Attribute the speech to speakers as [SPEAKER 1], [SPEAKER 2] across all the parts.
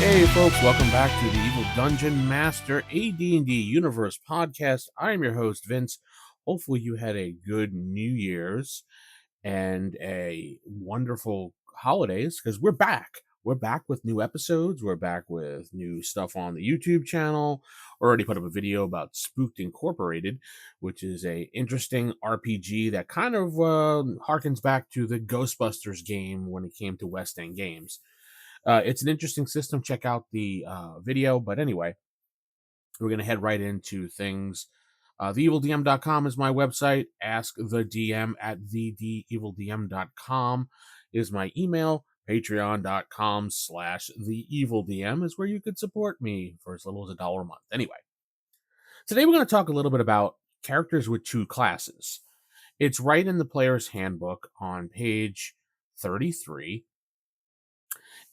[SPEAKER 1] Hey folks, welcome back to the Evil Dungeon Master AD&D Universe podcast. I'm your host Vince. Hopefully you had a good New Year's and a wonderful holidays because we're back. We're back with new episodes. We're back with new stuff on the YouTube channel. Already put up a video about Spooked Incorporated, which is a interesting RPG that kind of harkens back to the Ghostbusters game when it came to West End Games. It's an interesting system. Check out the video. But anyway, we're going to head right into things. TheEvilDM.com is my website. Ask the DM at theevildm.com is my email. Patreon.com/TheEvilDM is where you could support me for as little as $1 a month. Anyway, today we're going to talk a little bit about characters with two classes. It's right in the player's handbook on page 33.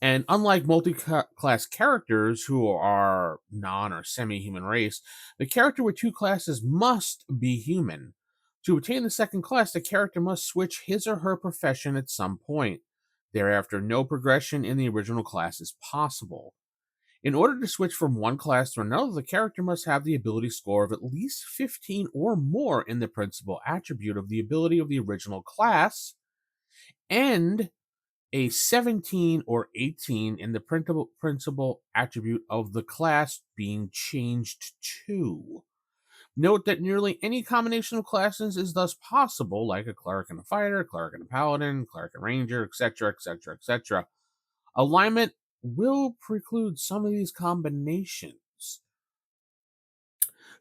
[SPEAKER 1] And unlike multi-class characters who are non or semi-human race, the character with two classes must be human. To obtain the second class, the character must switch his or her profession at some point. Thereafter, no progression in the original class is possible. In order to switch from one class to another, the character must have the ability score of at least 15 or more in the principal attribute of the ability of the original class, and a 17 or 18 in the principal attribute of the class being changed to. Note that nearly any combination of classes is thus possible, like a cleric and a fighter, cleric and a paladin, cleric and ranger, etc., etc., etc. Alignment will preclude some of these combinations.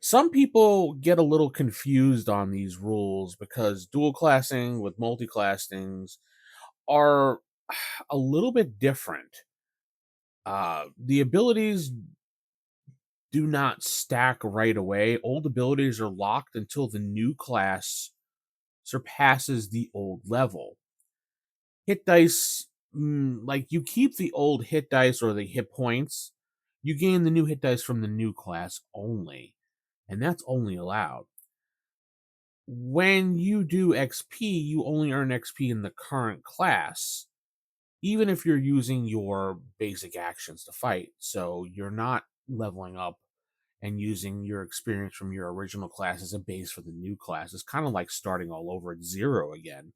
[SPEAKER 1] Some people get a little confused on these rules because dual classing with multi-classings are a little bit different. The abilities do not stack right away. Old abilities are locked until the new class surpasses the old level. Hit dice, like you keep the old hit dice or the hit points, you gain the new hit dice from the new class only, and that's only allowed. When you do XP, you only earn XP in the current class, even if you're using your basic actions to fight. So you're not leveling up and using your experience from your original class as a base for the new class. It's kind of like starting all over at zero again.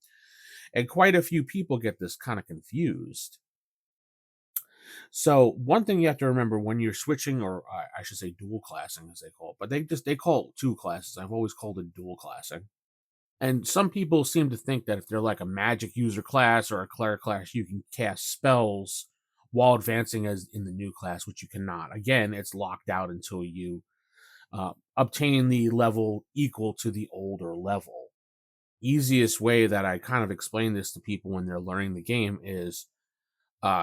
[SPEAKER 1] And quite a few people get this kind of confused. So one thing you have to remember when you're switching, or I should say dual classing as they call it, but they call it two classes. I've always called it dual classing. And some people seem to think that if they're like a magic user class or a cleric class, you can cast spells while advancing as in the new class, which you cannot. Again, it's locked out until you obtain the level equal to the older level. Easiest way that I kind of explain this to people when they're learning the game is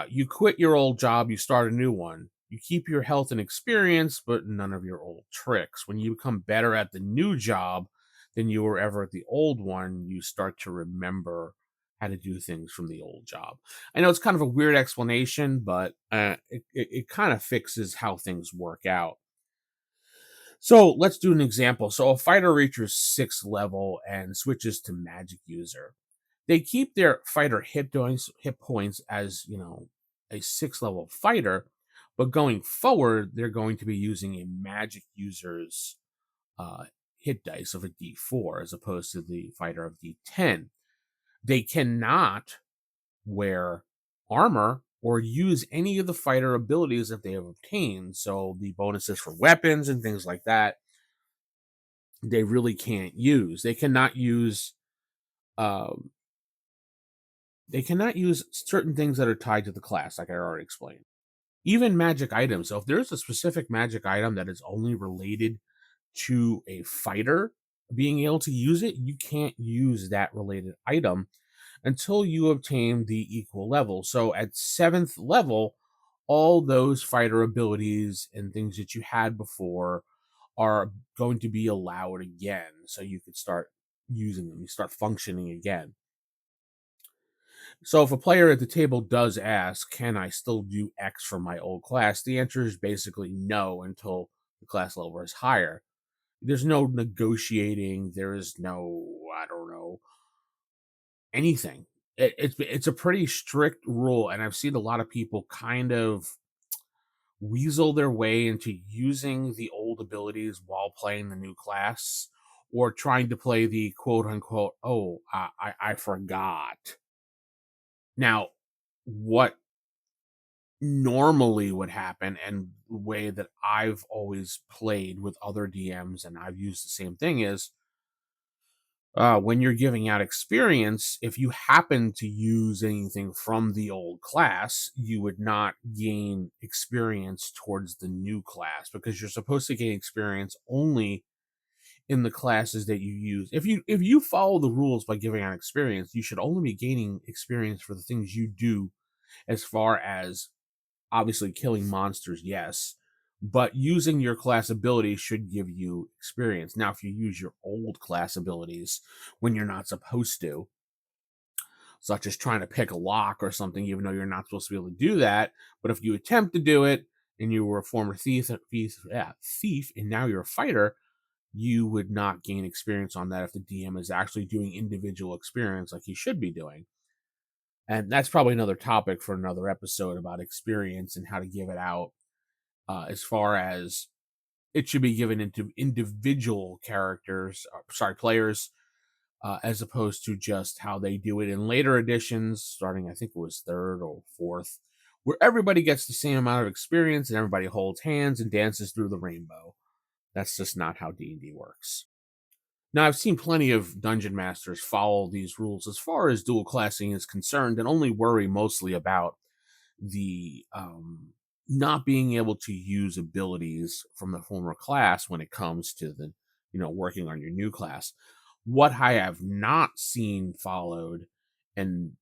[SPEAKER 1] you quit your old job, you start a new one. You keep your health and experience, but none of your old tricks. When you become better at the new job than you were ever at the old one, you start to remember how to do things from the old job. I know it's kind of a weird explanation, but it kind of fixes how things work out. So let's do an example. So a fighter reaches 6th level and switches to magic user. They keep their fighter hit points as, a 6th level fighter, but going forward, they're going to be using a magic user's hit dice of a D4 as opposed to the fighter of D10. They cannot wear armor or use any of the fighter abilities that they have obtained. So the bonuses for weapons and things like that, they really can't use. They cannot use certain things that are tied to the class, like I already explained. Even magic items. So if there's a specific magic item that is only related to a fighter being able to use it, you can't use that related item until you obtain the equal level. So at 7th level, all those fighter abilities and things that you had before are going to be allowed again. So you could start using them, you start functioning again. So if a player at the table does ask, can I still do X for my old class? The answer is basically no until the class level is higher. There's no negotiating. There is no, I don't know, anything. It's a pretty strict rule, and I've seen a lot of people kind of weasel their way into using the old abilities while playing the new class, or trying to play the quote unquote, oh, I forgot. Now, what normally would happen, and the way that I've always played with other DMs, and I've used the same thing, is when you're giving out experience, if you happen to use anything from the old class, you would not gain experience towards the new class, because you're supposed to gain experience only in the classes that you use. If you follow the rules by giving out experience, you should only be gaining experience for the things you do, as far as obviously killing monsters, yes, but using your class abilities should give you experience. Now, if you use your old class abilities when you're not supposed to, such as trying to pick a lock or something, even though you're not supposed to be able to do that, but if you attempt to do it and you were a former thief, and now you're a fighter, you would not gain experience on that if the DM is actually doing individual experience like he should be doing. And that's probably another topic for another episode, about experience and how to give it out, as far as it should be given into individual characters, players, as opposed to just how they do it in later editions, starting, I think it was third or fourth, where everybody gets the same amount of experience and everybody holds hands and dances through the rainbow. That's just not how D&D works. Now, I've seen plenty of dungeon masters follow these rules as far as dual classing is concerned, and only worry mostly about the not being able to use abilities from the former class when it comes to the working on your new class. What I have not seen followed, and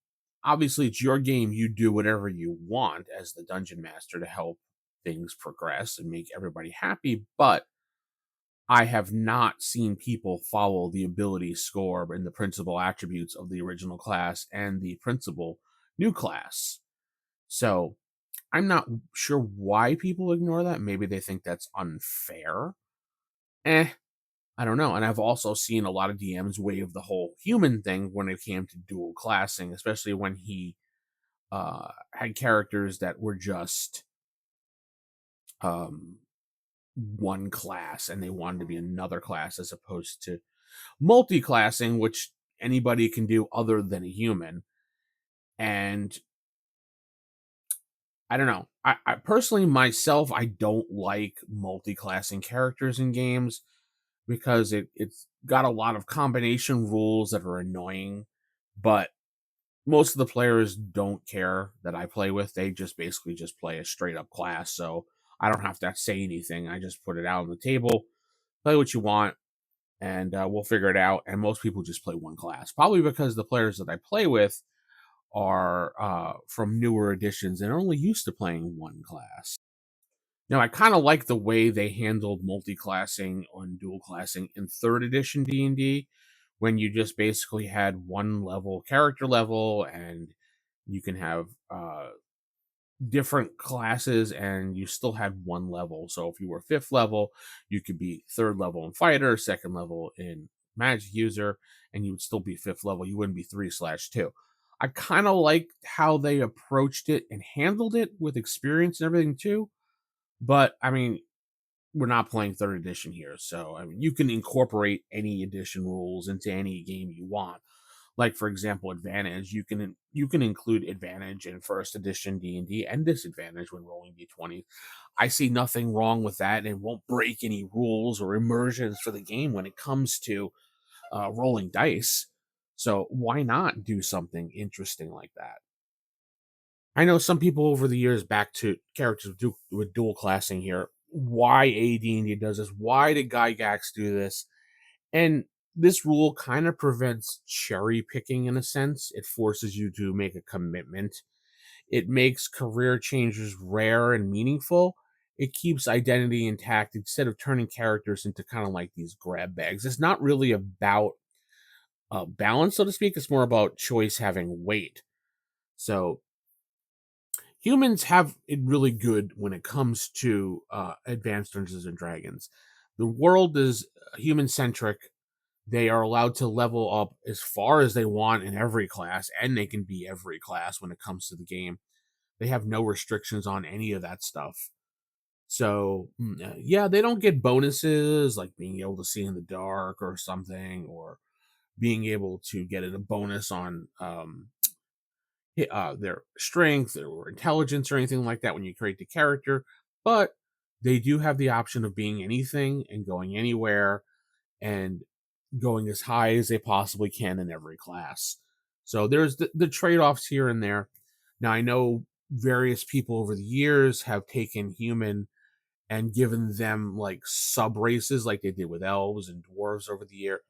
[SPEAKER 1] obviously it's your game, you do whatever you want as the dungeon master to help things progress and make everybody happy, but I have not seen people follow the ability score and the principal attributes of the original class and the principal new class. So I'm not sure why people ignore that. Maybe they think that's unfair. I don't know. And I've also seen a lot of DMs waive the whole human thing when it came to dual classing, especially when he had characters that were just um, one class and they wanted to be another class, as opposed to multi-classing, which anybody can do other than a human. And I don't know. I personally, myself, I don't like multi-classing characters in games, because it's got a lot of combination rules that are annoying. But most of the players don't care that I play with. They just basically just play a straight up class. So I don't have to say anything. I just put it out on the table, play what you want, and we'll figure it out. And most people just play one class, probably because the players that I play with are from newer editions and are only used to playing one class. Now, I kind of like the way they handled multi-classing and dual classing in third edition D&D, when you just basically had one level, character level, and you can have different classes and you still had one level. So if you were fifth level, you could be third level in fighter, second level in magic user, and you would still be fifth level. You wouldn't be 3/2. I kind of liked how they approached it and handled it with experience and everything too. But I mean, we're not playing third edition here, so I mean, you can incorporate any edition rules into any game you want. Like, for example, advantage, you can include advantage in first edition D&D and disadvantage when rolling d20. I see nothing wrong with that, and it won't break any rules or immersions for the game when it comes to rolling dice. So why not do something interesting like that? I know some people over the years, back to characters with dual classing here, why AD&D does this, why did Gygax do this? And this rule kind of prevents cherry picking in a sense. It forces you to make a commitment. It makes career changes rare and meaningful. It keeps identity intact instead of turning characters into kind of like these grab bags. It's not really about balance, so to speak. It's more about choice having weight. So humans have it really good when it comes to advanced Dungeons and Dragons. The world is human centric. They are allowed to level up as far as they want in every class, and they can be every class when it comes to the game. They have no restrictions on any of that stuff. So yeah, they don't get bonuses like being able to see in the dark or something, or being able to get a bonus on their strength or intelligence or anything like that when you create the character. But they do have the option of being anything and going anywhere and going as high as they possibly can in every class. So there's the trade-offs here and there. Now I know various people over the years have taken human and given them like sub races like they did with elves and dwarves over the year.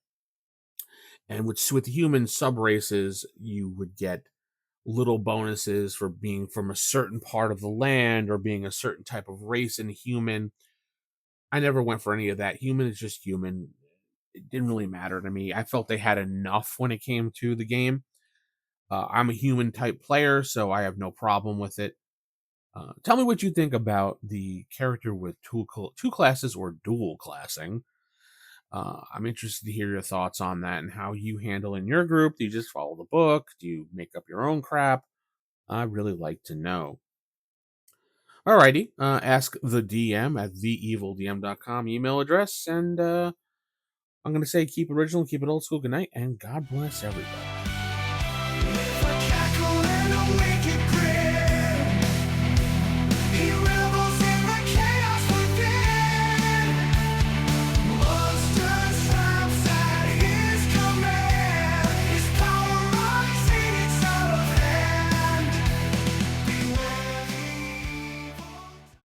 [SPEAKER 1] And with the human sub races, you would get little bonuses for being from a certain part of the land or being a certain type of race in human. I never went for any of that. Human is just human. It didn't really matter to me. I felt they had enough when it came to the game. I'm a human type player, so I have no problem with it. Tell me what you think about the character with two classes or dual classing. I'm interested to hear your thoughts on that and how you handle in your group. Do you just follow the book? Do you make up your own crap? I'd really like to know. Alrighty, ask the DM at theevildm.com email address, and I'm going to say keep it original, keep it old school. Good night, and God bless everybody.